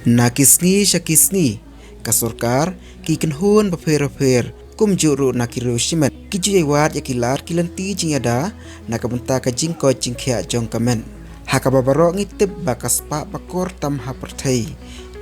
Nakisngi shakisngi kasorkar kikin hun paper kum juru nakiru shimet kiju wat yakilar kilanti jingada nakabunta ka jingko jingkhya jong kamen hakababaro ngitip bakas pa pakor tam haperthai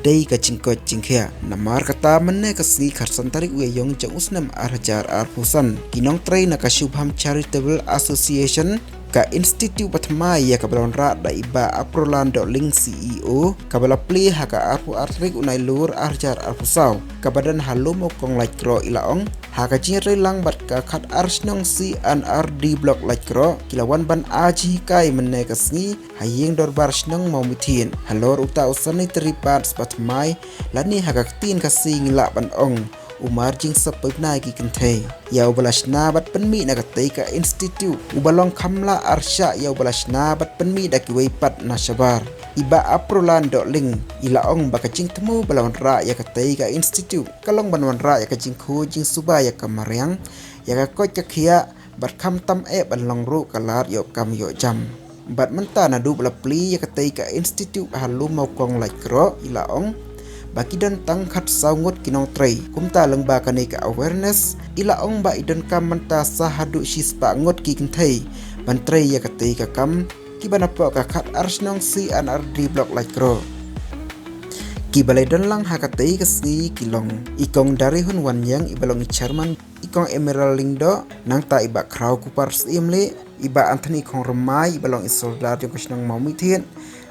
dei ka jingko jingkhya namar kata menne kasli kharsan tarik uyong jang usnam arhajar arpusan kinong trai nakashubham charitable association ka institute patmai ya kabalon ra da iba aprolando ling CEO kabala pli haka arpu artrik unai lur arjar arpusau kabadan halumo kong laikro ilaong haka jingre lang bat ka khat arsnong si an RD block laikro kilawan ban aji kai menne kasni hayeng dorbar snong mau mithin halor uta usani tripat patmai lani haka tin kasing la ban ong umar jing sapay na kikintay yaw balas na bat panmi nagatay ka institute ubalong kamla arsya yaw balas na bat panmi dakiway pat na sabar iba aprolando ling ilaong baka jing temu balawan ra ya katay ka institute kalong banwan ra ya ka jing ko jing subaya kamaryang ya ka koy kakhiya bat kam tam balong ru kalar yo kam yo jam bat menta na du balapli ya katay ka institute halu mau kong laikro ilaong baki dan tangkat saungut kinong tray kumta lengba kane ka awareness ila ong ba idan kam manta sahadu shispa ngot ki kintai ban tray ya katei ka kam kibana po ka khat arsnong si anrd block laikro kibalai dan lang hakatei ka si kilong ikong dari hun wanyang ibalong chairman ikong emerald lingdo nang ta iba kraw kupars imle iba anthony kong remai ibalong isoldar yung kasnong maumithien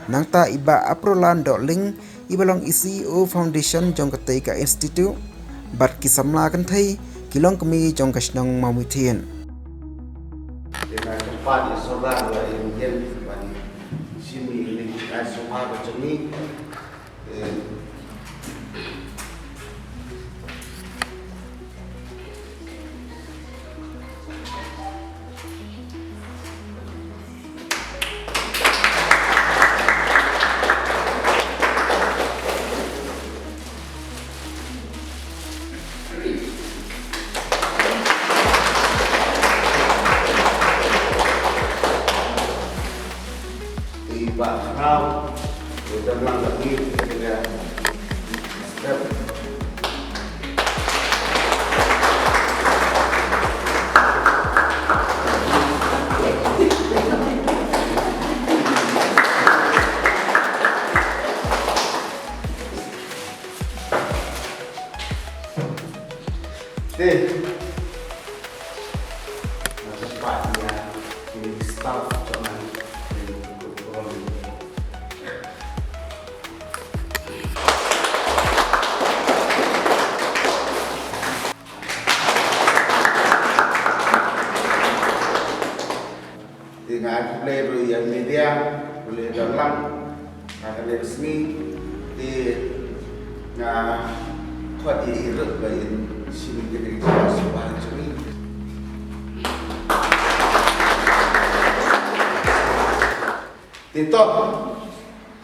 nang ta iba aprolando ling ibalong CEO Foundation jong katay ka institute bat kisamla kan thai kilong kami jong kasnong mamithien dengan tempat yang solar lah yang bagi sini ini kan semua macam ni Pak Rau, sudah lagi ketika step tempatnya di staff cuman dengan boleh yang media boleh dalam akan resmi di na kuat diirut bayin sini jadi sebuah cumi titok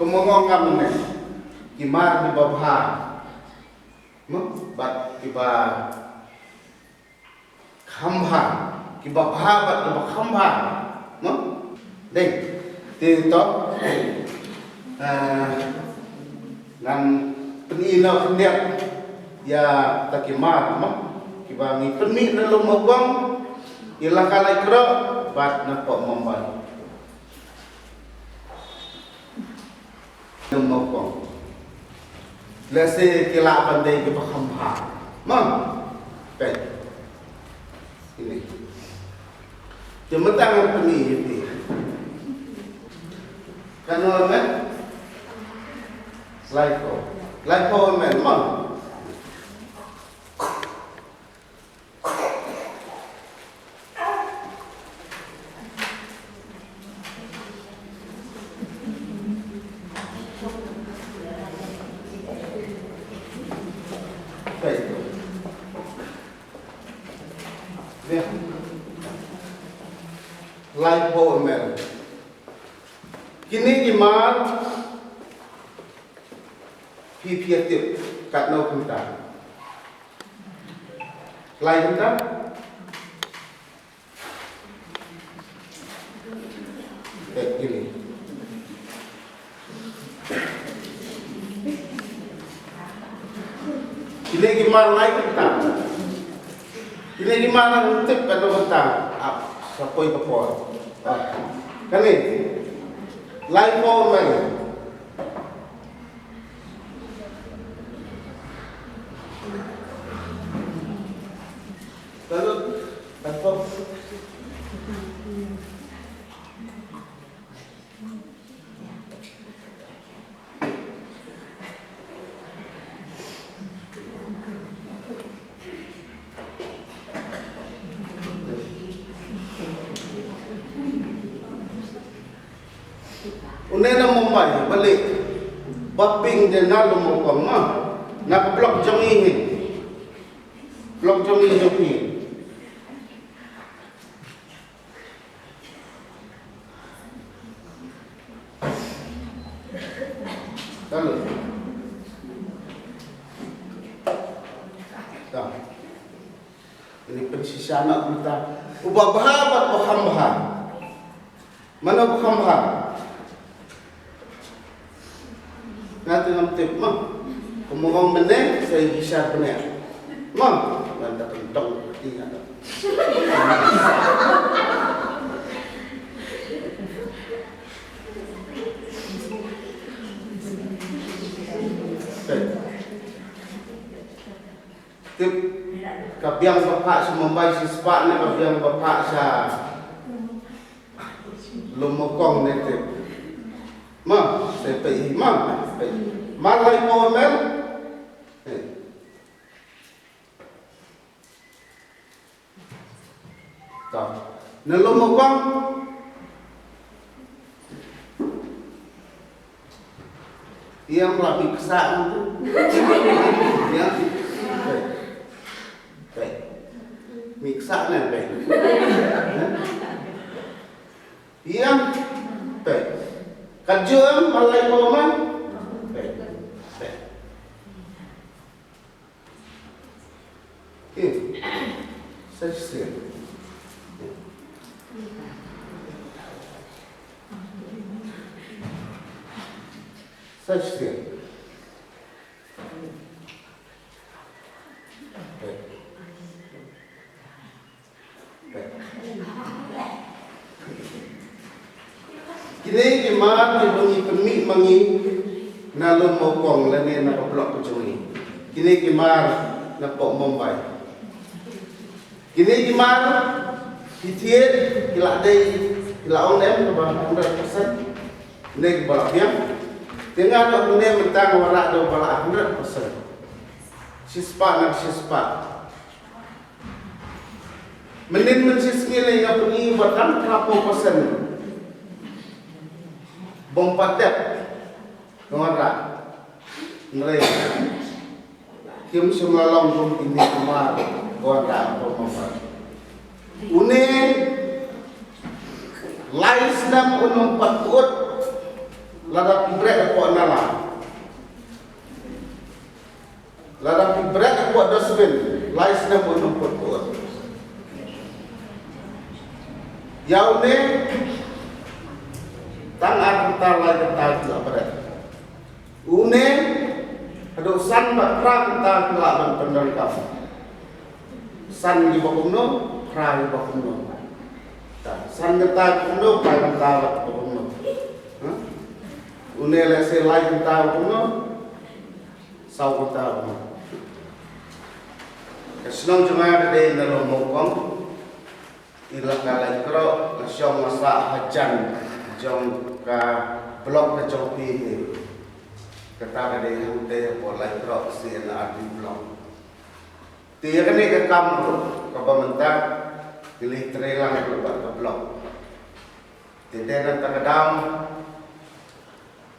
kemongongan ni kimar di bawah bat kiba khamba kiba bat kiba khamba đây thì tốt ngăn peni nó không đẹp ya takimar mah kiba ni peni nó lom mabang ilah kalai kro bat na kok mambai lom mabang lese kila pandai kiba khamba mah baik ini cuma tangan peni ini Kanal men, like men, man. Baik. Like men. Kini gimana PPT kat no kunta lain kunta gini Ini gimana lagi kita? Ini gimana untuk kalau kita sapoi kapor? Kan ini lain formal. Lalu apa? Unena Mumbai balik baping dia nalu mukam nak blok jong ini blok jong ini lalu dah ini persisa anak kita ubah bahabat bahambahan mana bahambahan nanti nanti mah kemungkinan benar saya bisa benar mah nanti tentang tidak ada tip kabiang bapak sumambay si sepak ni kabiang bapak sa lumukong ni tip ma saya pergi malai pomel tak nelumukong yang lebih kesan tu yang baik miksa ni baik yang baik kajuan malai pomel baik baik saya Saja. Kini gimana dibunyi pemik mangi nalun mokong lagi nak blok kecuri. Kini gimana napok Mumbai. Kini gimana hitiet hilak day hilak onem kebahan 100%. Ini balak yang dengan dunia mentang warak do balak 100%. Sispa nak sispa. Menit mencisngilai yang pergi batang 30%. Bompatep ngarak mereka. Kim sumalong pun ini kemar warak pompa. Une lais nam unum patut lada pibret ko nala lada pibret ko dosbin lais nam unum patut yaune tangan kita lagi kita berat une adusan bakra kita kelaban penderkam san di bakumno prai bakumno san kita kumno prai kita bakumno une lese lai kita bakumno sau kita bakumno kesenang cuma ada dalam mokong ilah kalai kro nasyong masa hajan jong ka blok ka jong pi kata ada yang te polai kro sien arti blok tiya kene ka kam ka pamentak pilih trelang lebat ka blok tidak terkadang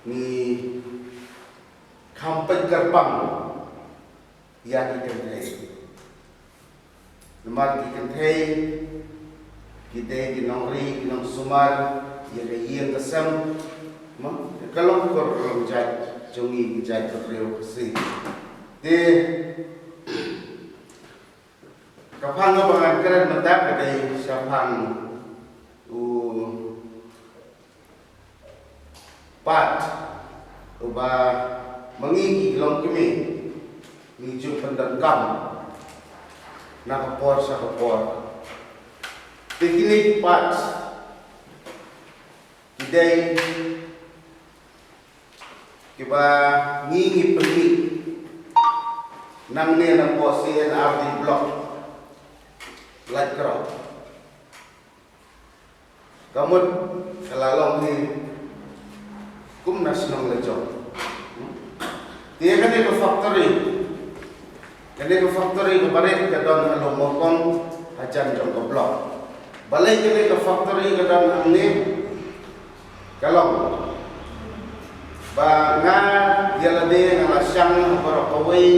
ni kampet gerbang yang dikenai nomor dikenai kita ginongri ginong sumar ya yang kesem mah kalau kor jat jongi jat kereu si de kapan bangan keren mentak dari siapan pat uba mengigi long kemi ngiju pendengkam nakapor sa kapor. Tikini pat kidai kiba ngingi pergi nang ne na po CNRD block light crowd. Kamut kalalong ni kum nasional lejo. Dia kan itu factory. Kan itu factory kemarin ke don halomokon hajan jong ke block. Balai ke factory ke don ni kalong banga yalade ngalasang habara kawai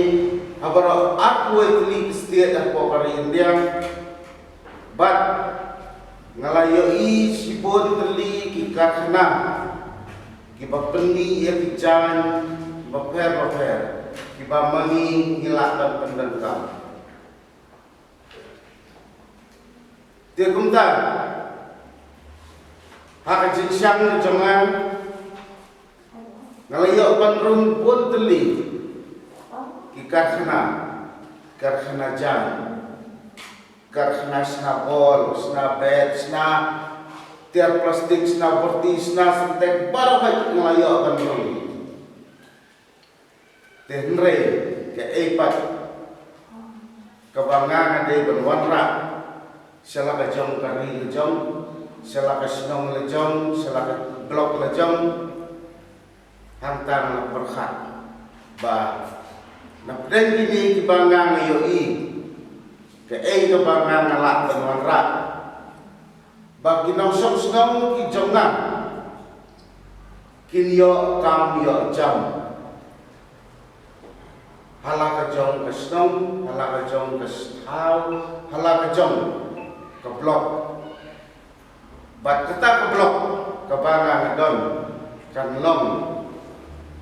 habara akwe tli state ako kari India but ngalayo i sipod tli ki karkhana ki bapendi ya kijan baper ki bamani ngilakkan pendengkam dia kumta hak jinsang jangan ngalayo panrung pun teli ki karkhana jan karkhana snabol snabet sna tiar plastik sna berti sna santai baru hai ngalayo panrung tenre ke epat kebangan ade benwanra sela ka jong kari lejong sela ka snong lejong sela ka blok lejong hantar berkhat ba napden ini kibangang yoi ke ke bangang ngalak benwanra ba kinong sok snong ki jonga kinyo kam yo jam halaka jong ke snong halaka jong ke stau halaka jong ke blok bat kita ke blok ke bangang don kan long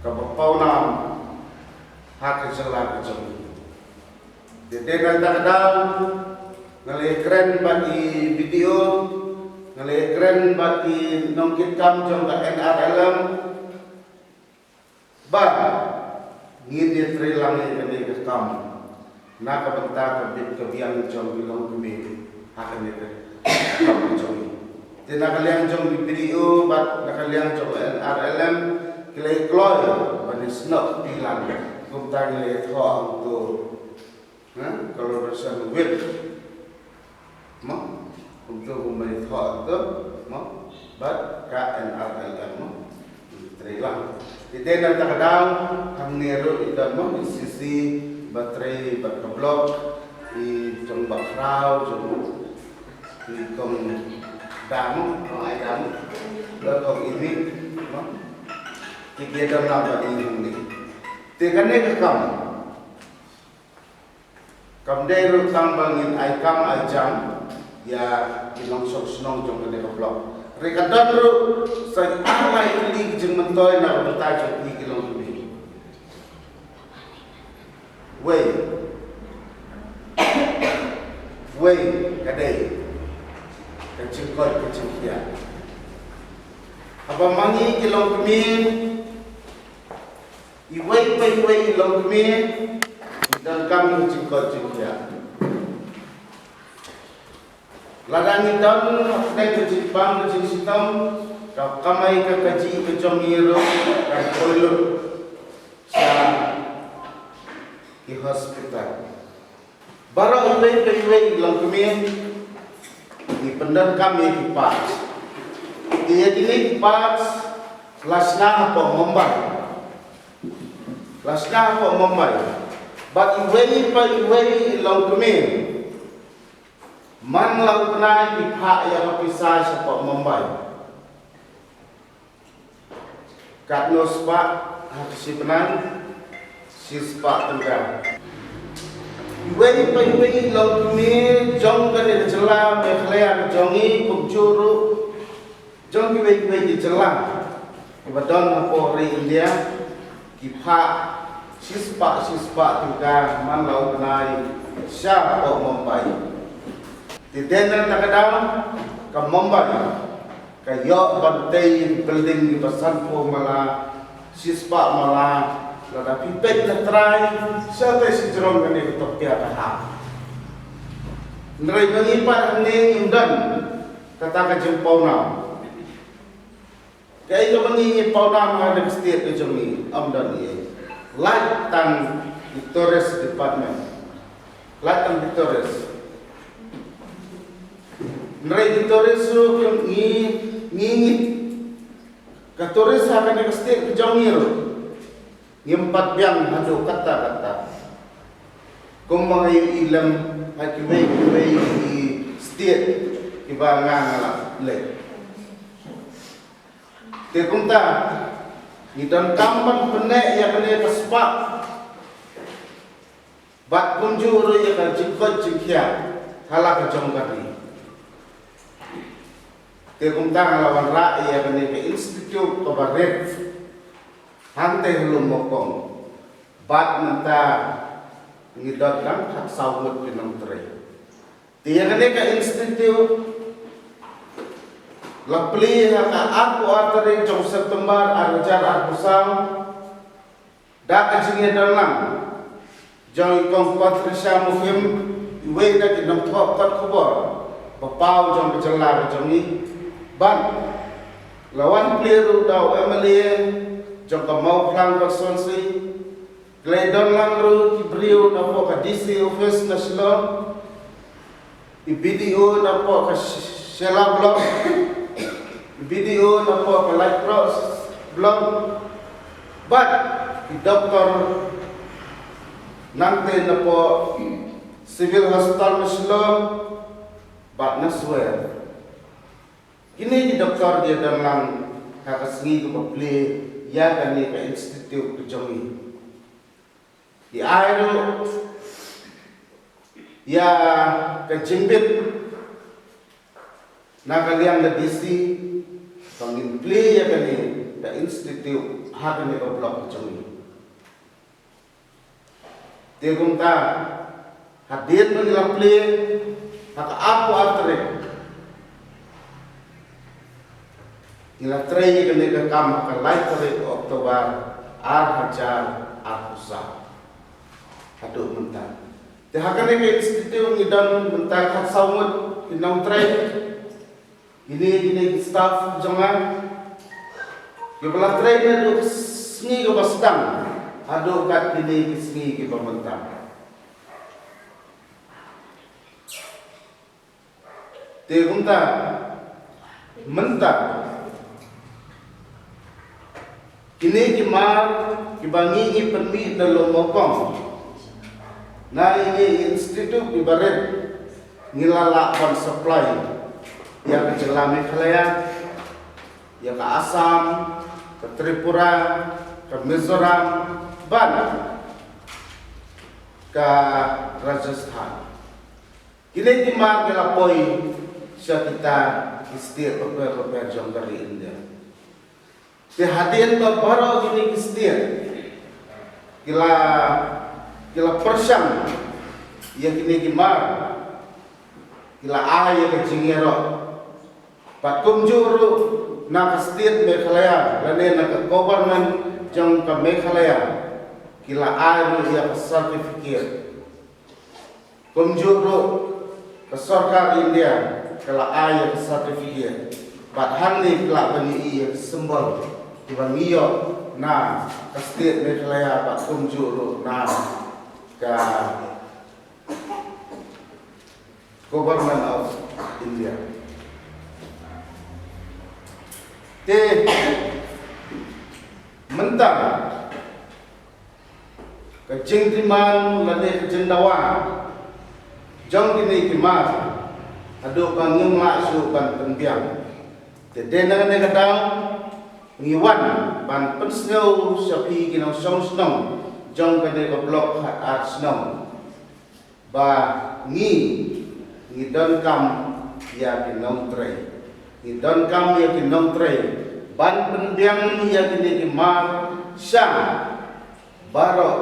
kapau nam hak jelah kejong. Jadi kadang-kadang ngalih keren bagi video, ngalih keren bagi nongkit kam jong ke NRLM, bah ngini trilang ini ke kam, nak kebentar kebit kebiang jong bilang kemi hak ini ke kam jong. Jadi nak kalian jong di video, bat nak kalian jong NRLM kilai kloy bani snok bilang kumtang le thong tu kalau bersama wit mo untuk bani thong tu mo bat KNRLM mo trilang di dena takadang ham neru idan mo di sisi baterai bat keblok di jong bakrau jong di kong damu ai damu kong ini mo kegiatan apa ini? Tekane ke kam dai tambangin ai kam ajam ya kinong sok snong jong ke blok. Rekadan ru sa alai li jeng mentoy na beta jong ni kilong lebih. Wei kadai kecil koi kecil kia. Apa mangi kilong kemin iway long kemin dan kami jengkot jengkia. Ladang hitam naik ke Jepang ke hitam kau kamai ke kaji ke jomiro dan koilur sa di hospital. Baru iway long kemin di pendan kami di pas. Dia ini pas lasna apa Mumbai. Lasna apa Mumbai. But iway long kemin. Man lau kenai di pak yang pisah sepak Mumbai. Kat nospak si penan si sepak tengah. Iway long kemin jong kan celah mekhlea jongi kubjuru jong iway di celah. Ibadon apa India kipa sispa tengah man lau kenai siapa Mumbai. Di dena takadang ke Mumbai ke yok bantai building di pesan po mala sispa mala Lada pipet na try, siya si Jerome kani kutok kaya kahap. Neray nangipan ni Imdan, kata kajimpaw na. Kaya ito mangingipaw na mga nag-state na Jerome, Amdan niya. Light tang Victorious Department. Light tang Victorious. Neray Victorious ro yung ngingit. Katoris akan nag-state na Jerome. Yung patbiang hado kata-kata. Kung mga ilang at kiway i state iba nga le. Te kumta idan kampan pene ya kene kaspa. Bat kunjuru ya kan jikot jikya halak jongkati. Te kumta ngalawan ra ya kene ke institute kabaret. Hantai hulum mokong, bat menta ngidot kan hak sawut pinong tere. Tiya kene ka institute lapli haka aku atare jong September arjar arbusam dak ajinge dalam jong ikong Patricia Muhim iwe dak inong top kat kubor bapau jong kejelar jong ni ban lawan pliru daw Emily jong kamau plang konstitusi gledon langru kibriu na po ka DC office national i-BDO na po ka Shela blog i-BDO na po ka Light Cross blog but i-Dr. Nante na po Civil Hospital national but naswer kini di doktor dia dan lang kakasengi ko play ya kani ka institute ko jongi di aero ya ka jimbit nakaliang na DC pangin play ya kani ka institute ha kani ka block ko jongi di kumta hadir nila play haka apo atre ila trei kene ka kam ka light tere Oktober hajar arpusa adu mentan te hakane ke institute ngidan mentan ka saumut inang trei ini staff jangan ke bala trei na du sngi ko basdang adu kat ini sngi ke pementan te unta mentan ini kimar kibangi permi dalam mokong. Nah ini institut ibarat ngilalakan supply yang ke Jela Meghalaya, yang ke Assam, ke Tripura, ke Mizoram, ban ke Rajasthan. Ini kimar ngelapoi siya kita istir per jongkari India. Kehadiran baru gini kistir, kila persang, yang kini gimar, kila ayah kejingero, patung juru nak kistir Meghalaya, lain nak government jang ke Meghalaya, kila ayah yang sertifikat, kumjuru ke sarkar India, kila ayah sertifikat, padahal ni kila bani iya sembol. Ibang iyo na ka state Meghalaya pat kumjuru na ka government of India. Te mentang ka jingtriman lade jendawa jong kini kimar adu panging maksu ban penbiang te denang ne kadang ngiwan ban pensnow sapi kinang song snong jong kade ko blok hat art snong ba ngidon kam ya kinong tre ngidon kam ya kinong tre ban pendiang ya kini kimar syang baro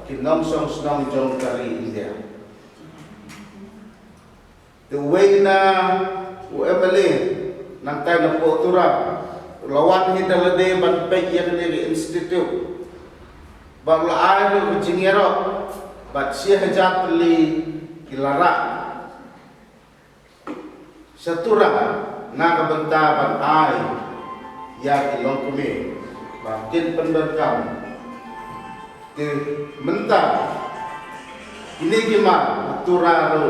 kinong song snong jong kari India the way na uemele nang tayo na po turap lawan hidalade ban pek yang dari institut baru ai lu jingero bat sia hajat li kilara satura na kabentaban ai ya kilong kumi bakin penberkam te mentah ini gimana atura ru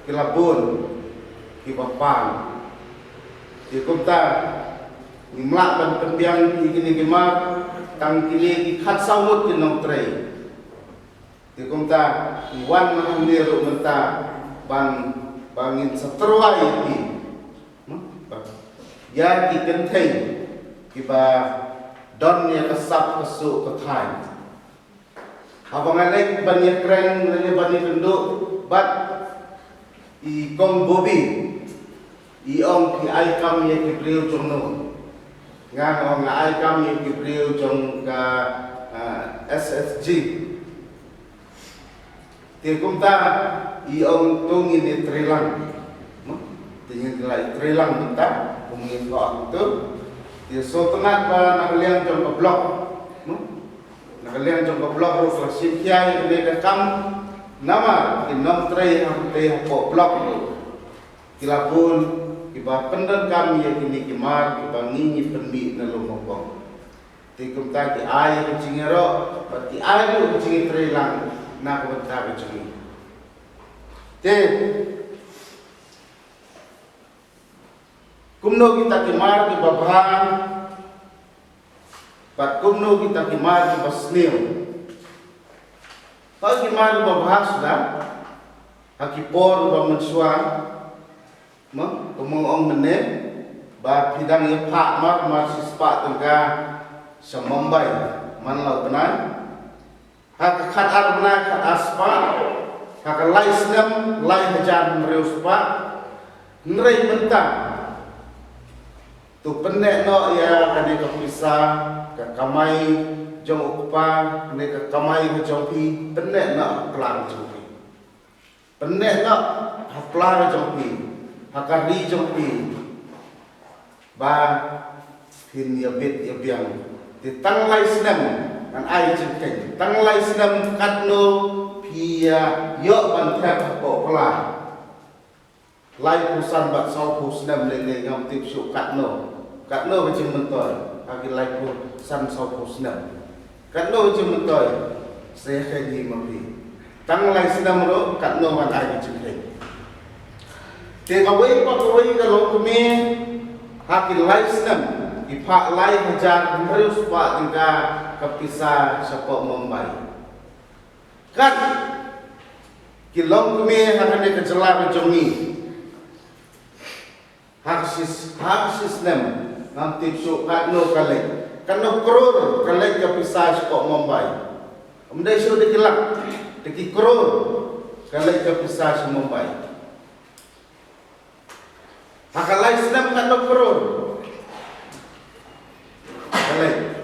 kilabun kibapan di kota ngimlak ban pembiang ini gimana tang kini khat saumut kinong trei di kota iwan mengiru mentah ban bangin seteruai ini ya ki kentai kiba don ya kesap kesuk ketai abang alek banyak keren lele banyak penduk bat i kong bobi i ong ki ai kam ye ki priu chongno ngan ong ai kam ye ki priu chong ka SSG ti kumta i ong tung ini trilang tingin dilai trilang mentah kumingin ko itu ti so tenat ba nakaliang chong ka blok nakaliang chong ka blok ro flasin kiai ne ka kam nama kinom trei ham te ko blok kilapun kiba pendan kami ya kini kimar kiba ngingi penbi na lumokong ti kumta ki ai ko cingero pati ai ko cingi trei lang na ko ta ko cingi te kumno kita kimar kiba bahang pat kumno kita kimar kiba snil kalau kimar kiba bahang sudah hakipor kiba mensua kumong mene ba pidang ye pak mar sispa tengka semombai man lau benar hak khat ar benar khat aspa hak lai snam lai hajan reuspa nrei mentang tu pendek no ya kane ka pisa ka kamai jong upa ne ka kamai ka jong pi pendek no klang jong pi pendek no hapla jong pi hakari jong pi ba hin ya bit ya biang ti tang lai snam kan ai jeng ken tang lai snam kat no pia yo ban thap ko pla lai pusan bat sau pu snam le le ngam tip su kat no ke jeng mentor agi lai pu san sau pu snam kat no jeng mentor se khe ni ma pi tang lai snam ro kat no ban ai jeng ken te kawai pa kawai ka lo kumi haki lai snam ipak lai hajar merus pa tingka kapisa sapok membai kan kilong kumi hakane kejela kejongi haksis nem nanti su no kale kano kror kale kapisa sapok membai amdai su dikilak diki kror kale kapisa sapok membai hakalai snam kano kror kale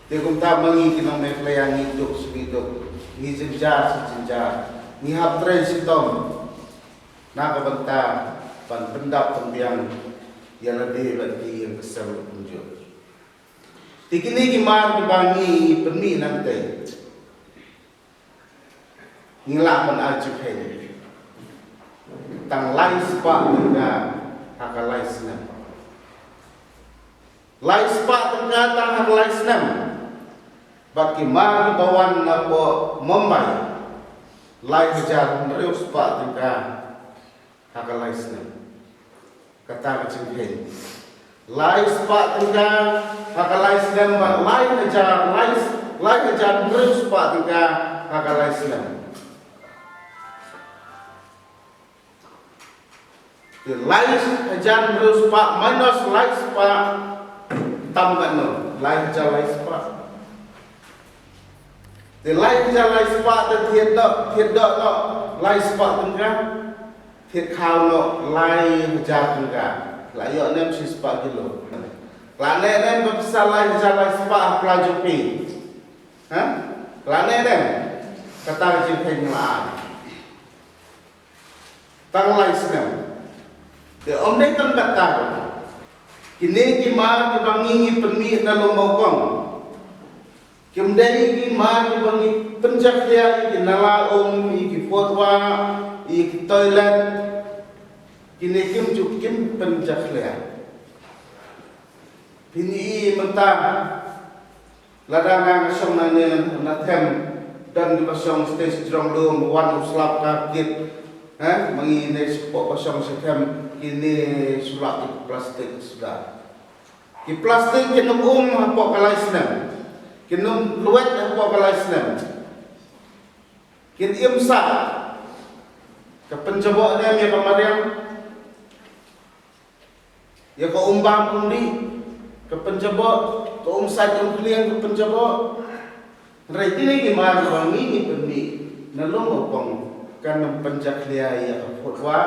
dia kumta mangi kinong me playang hidup segitu ni jenjar ni hap tren sitom na kabanta pan pendap pembiang yang lebih bagi yang kesal tunjuk tikini kimar dibangi permi nanti ngilak pan ajuk hen tang lai spa tengah hakalai snam lai spa tengah tang hakalai snam baki mar bawan nabo membai lai hajar mereus pa tengah hakalai snam kata kecil hen lai spa tengah hakalai snam ba lai hajar mereus pa tengah hakalai snam lai hajar mereus pa minus lai spa tambah no lai hajar lai spa the light jalan spot the thiệt đỡ no light spot tengah thiệt khao no light jalan tengah lại yo nem si spot kilo lane nem bisa light jalan spot pelajupi ha lane nem kata jipeng la tang light nem the omne kan kata kini kimar kibangi permi dalam mokong Kimdai ki ma ki bangi penjak dia ki nala ki potwa ki toilet kini kim penjak dia. Pini mentah ladangan song nane nathem dan di pasong stage jong dom wan uslap kakit mangi ne sepok pasong setem kini sulap plastik sudah. Ki plastik kini apa kalai senam. Kinum luwet apa kalai senam. Kin imsak ke penjabok dia kemarin ya ke umbang undi ke penjabok ke umsat kliang ke penjabok rai ini gimana orang ini pembi nalung opong kan penjak dia ya fatwa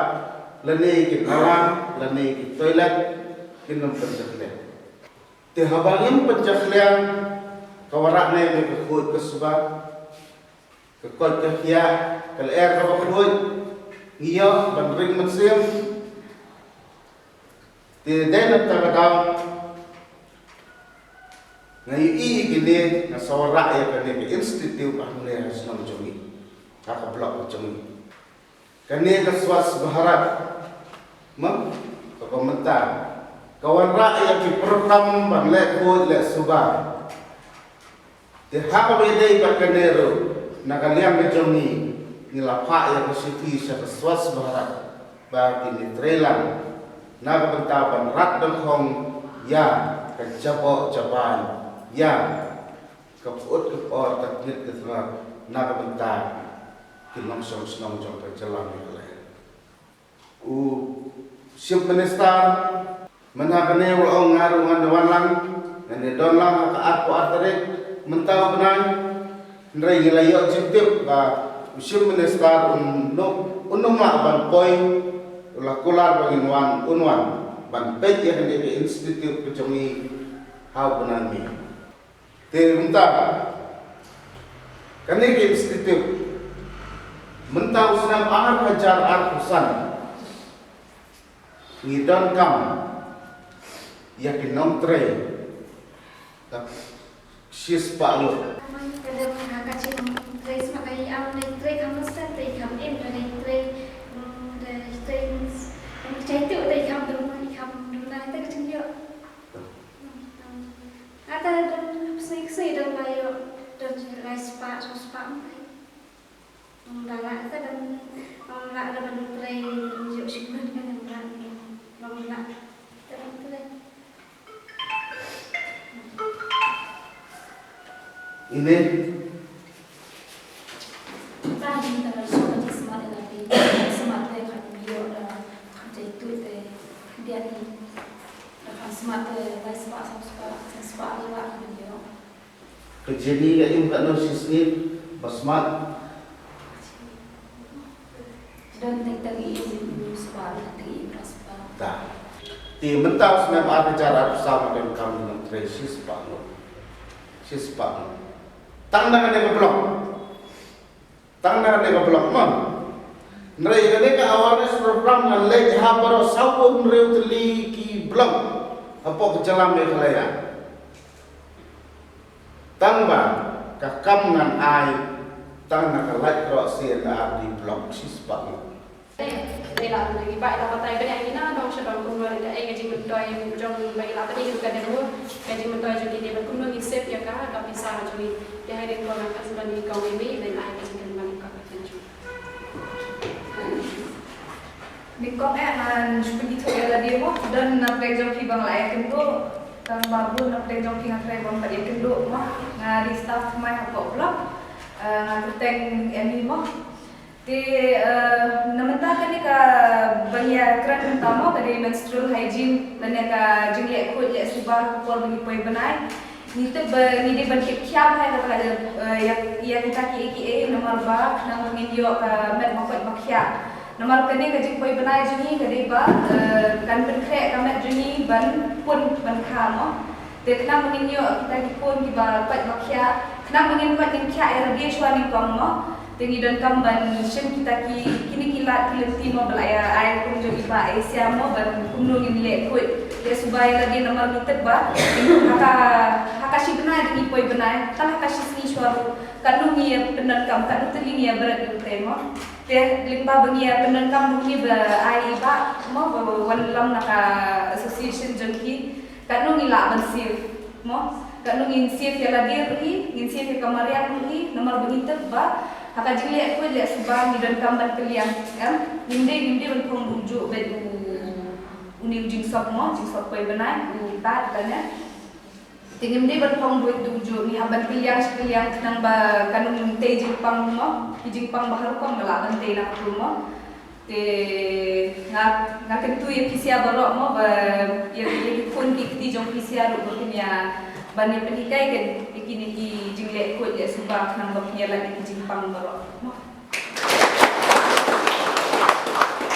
lene ke alam lene ke toilet kinum penjak dia te habangin penjak dia kawarak ne ke khut ke subah ke kot ke kia ke air ke khut ngiyo ban ring mesim te den ta daw ngai gini na sawara ya kane ke institute ahmle asnam jongi ka blok jongi kane ke swas baharat mak ke komentar kawan rakyat di program ban le khut le subah te hak bede bakanero nakaliam ke jongi nilapa ya ke siti sa swas baharat ba di trelan na bentaban rat dan hong ya ke jabo jaban ya kaput kapor taknit ke tengah na bentar kilong song senong jong terjalan ni u siap minister menakane wong ngaru ngandawan lang ngane don lang ka aku artare mentau benai ndrai ngelayo jintip ba siap minister unung mak ban poi ulah kular bagi unwan ban pet ya di institute kejongi hau benani te mentah kane ke institute mentau senam ahar hajar arkusan ngidon kam yakin nom tre tak sis palu kadang kakak tre sebagai am tre kamu start tre kamu em tre trái tự tay không đúng là tay chân nhựa ta xây được lại spa là lại ta đang lại là mình play diệu sinh hơn cái này lòng lại ta đang play ini ta đi ta so với smart là đi smart đây phải nhiều là jadi tu dia ni dalam smart lai smart lewat video kejadi kat im kat nosis ni basmat dan tadi smart tadi smart tak ti mentau senam ada cara bersama dengan kamu dengan tresis pak lo sis pak lo tang dengan dia blok mam Nrai kene ka awareness program na lej ha paro saupun reutli ki blog apa kejalam me khalaya tangba ka kam ngan ai tang na ka like ro sen da di blog sispa đây là người bạn là tay cái này nó đâu sẽ đồng cùng người anh cái gì mình đòi trong vậy là cái gì cái này luôn cái gì mình đòi cho thì mình cũng nên xếp cho cả gặp bisa cho thì hai đứa con là cái gì mình cầu với mấy này lại cái gì mình có cái gì mình có lẽ là begitu ya tadi mo dan napay joki bang layak kendo kang babu napay joki napay bang pada kendo mo ngari staff mai hapo blog ngateng emi mo ti namenta kani ka banya kran utama tadi menstrual hygiene dan ka jingle ko ya subar ko bagi poi banai ni te ni de ban kip kya hai ka ya kita ki nomor ba nang ngindio ka met mo ko makya nomor kene ka jing poi banai juni ka de ba kan ben kre ka met juni ban pun ban kha mo te kana mengindio kita ki pun ki ba ko makya kana mengin ko ning kya era dia shwani kong mo tengi dan kamban shem kita kini kilat kilenti mo balaya ai kum jo iba asia mo ban kumno ngin le ko ya subaya lagi nomor mitet ba haka kasih benar dengan poi benar, kalau kasih sini suara, kalau ni benar kamu, kalau telingi berat di premo, dia limpa bengia benar kamu ni berai ba, mau walam naka association jengki, kalau ni lah bersih, mau, kalau ni sih ya lagi ri, ni sih ya kemarin ri, nomor begitu ba, haka jeli aku lihat subang ni dan kamban keliang, kan, nindi berpung ujuk bedu, uni ujung sok poi benar, tak katanya. Tingin dia berpong buat tujuh ni haban pilihan nang ba kanung teh Jepang mo, Jepang bahar ko malaban teh nak rumah. Ngak kentu ya pisia barok mo ba ya kun kiti jong pisia ru ya bani penikai kan ikini ki jingle ko ya subak nang ba penyalan di Jepang barok mo.